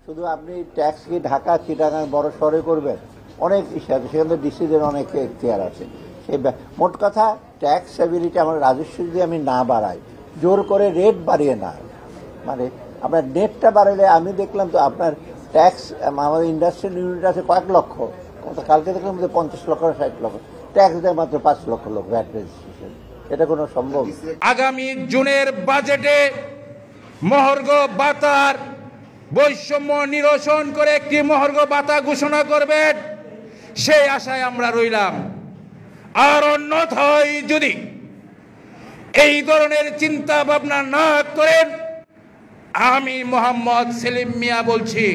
শুধু আপনি ট্যাক্স কি ঢাকা চিটাগাং বড় শহরে করবেন, অনেক ইস্যু আছে, সেখানে ডিসিশন অনেক এখতিয়ার আছে। সেই মোট কথা ট্যাক্স স্টেবিলিটি, আমার রাজস্ব যদি আমি না বাড়াই, জোর করে রেট বাড়িয়ে না, মানে আপনার নেটটা বাড়ালে, আমি দেখলাম তো আপনার ট্যাক্স, আমাদের ইন্ডাস্ট্রিয়াল ইউনিট আছে কয়েক লক্ষ, কালকে দেখলাম 50 লক্ষ 60 লক্ষ, ট্যাক্স দেয় মাত্র 5 লক্ষ লোক ভ্যাট রেজিস্ট্রেশন। এটা কোনো সম্ভব? আগামী জুনের বাজেটে মহার্ঘ ভাতার বৈষম্য নিরসন করে একটি মহার্ঘ ভাতা ঘোষণা করবেন, সেই আশায় আমরা রইলাম। আর অন্যথায় যদি এই ধরনের চিন্তা ভাবনা না করেন, আমি মোহাম্মদ সেলিম মিয়া বলছি,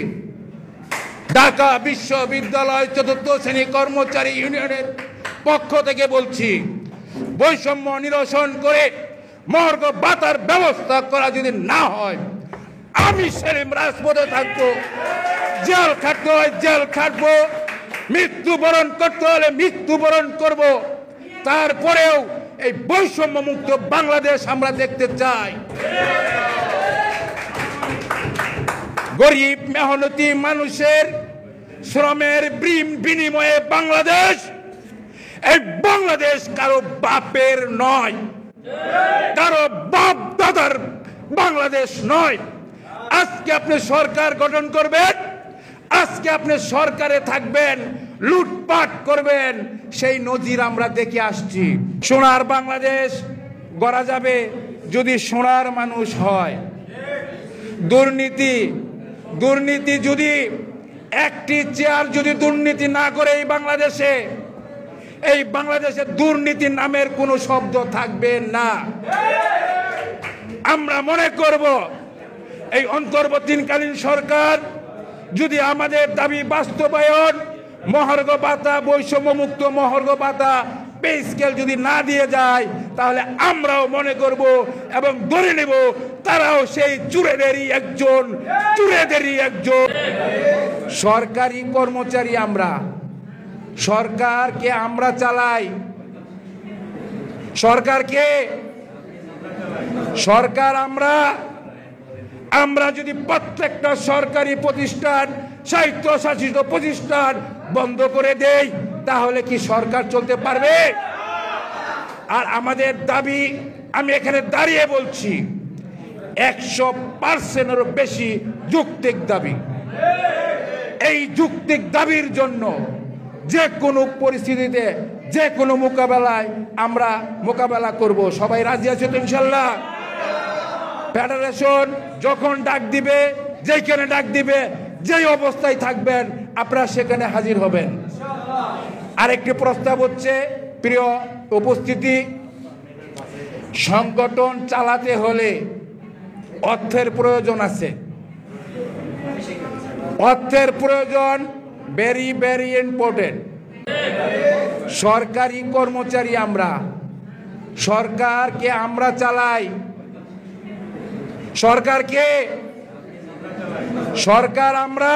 ঢাকা বিশ্ববিদ্যালয় চতুর্থ শ্রেণী কর্মচারী ইউনিয়নের পক্ষ থেকে বলছি, বৈষম্য নিরসন করে মহার্ঘ ভাতার ব্যবস্থা করা যদি না হয়, আমি সেলিম রাজপথে থাকবো, জেল খাটতে হয় জেল খাটবো, মৃত্যুবরণ করতে হলে মৃত্যুবরণ করব। তারপরেও এই বৈষম্য মুক্ত বাংলাদেশ আমরা দেখতে চাই। গরিব মেহনতি মানুষের শ্রমের বিনিময়ে বাংলাদেশ, এই বাংলাদেশ কারো বাপের নয়, কারো বাপ দাদার বাংলাদেশ নয়। আজকে আপনি সরকার গঠন করবেন, আজকে আপনি সরকারে থাকবেন, লুটপাট করবেন, সেই নজির আমরা দেখে আসছি। সোনার বাংলাদেশ গড়া যাবে যদি সোনার মানুষ হয়। দুর্নীতি যদি একটি চেয়ার যদি দুর্নীতি না করে এই বাংলাদেশে দুর্নীতি নামের কোনো শব্দ থাকবে না। আমরা মনে করব এই অন্তর্বর্তীকালীন সরকার যদি আমাদের দাবি বাস্তবায়ন, মহার্ঘ ভাতা, বৈষম্য মুক্ত মহার্ঘ ভাতা, পে স্কেল যদি না দিয়ে যায়, তাহলে আমরাও মনে করব এবং ধরে নেব তারাও সেই চোরেদেরই একজন। সরকারি কর্মচারী আমরা, সরকারকে আমরা চালাই, সরকার আমরা যদি প্রত্যেকটা সরকারি প্রতিষ্ঠান, স্বায়ত্তশাসিত প্রতিষ্ঠান বন্ধ করে দেই, তাহলে কি সরকার চলতে পারবে? আর আমাদের দাবি, আমি এখানে দাঁড়িয়ে বলছি, 100%-এরও বেশি যৌক্তিক দাবি। এই যৌক্তিক দাবির জন্য যে কোনো পরিস্থিতিতে, যে কোনো মোকাবেলায় আমরা মোকাবেলা করব। সবাই রাজি আছে তো ইনশাল্লাহ? ফেডারেশন যখন ডাক দিবে, যেখানে ডাক দিবে, যেই অবস্থায় থাকবেন আপনারা সেখানে হাজির হবেন। আরেকটি প্রস্তাব হচ্ছে, প্রিয় উপস্থিতি, সংগঠন চালাতে হলে অর্থের প্রয়োজন আছে। অর্থের প্রয়োজন ভেরি ভেরি ইম্পর্টেন্ট। সরকারি কর্মচারী আমরা, সরকারকে আমরা চালাই, সরকার আমরা